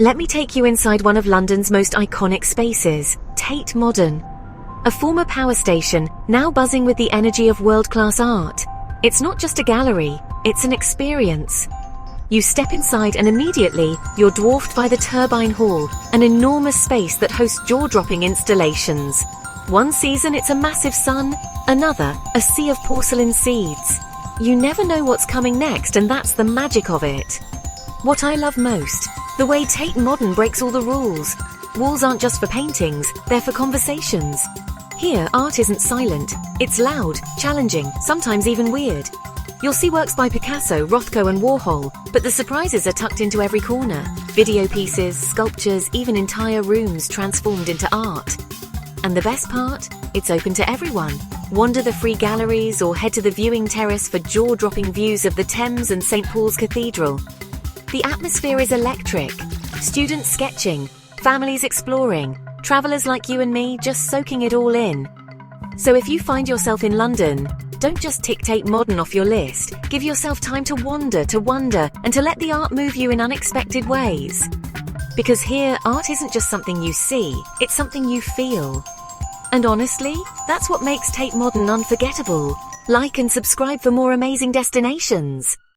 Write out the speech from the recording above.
Let me take you inside one of London's most iconic spaces, Tate Modern. A former power station, now buzzing with the energy of world-class art. It's not just a gallery, it's an experience. You step inside and immediately, you're dwarfed by the Turbine Hall, an enormous space that hosts jaw-dropping installations. One season it's a massive sun, another, a sea of porcelain seeds. You never know what's coming next, and that's the magic of it. What I love most, the way Tate Modern breaks all the rules. Walls aren't just for paintings, they're for conversations. Here, art isn't silent, it's loud, challenging, sometimes even weird. You'll see works by Picasso, Rothko and Warhol, but the surprises are tucked into every corner. Video pieces, sculptures, even entire rooms transformed into art. And the best part? It's open to everyone. Wander the free galleries or head to the viewing terrace for jaw-dropping views of the Thames and St. Paul's Cathedral. The atmosphere is electric. Students sketching, families exploring, travelers like you and me just soaking it all in. So if you find yourself in London, don't just tick Tate Modern off your list. Give yourself time to wander, to wonder, and to let the art move you in unexpected ways. Because here, art isn't just something you see, it's something you feel. And honestly, that's what makes Tate Modern unforgettable. Like and subscribe for more amazing destinations.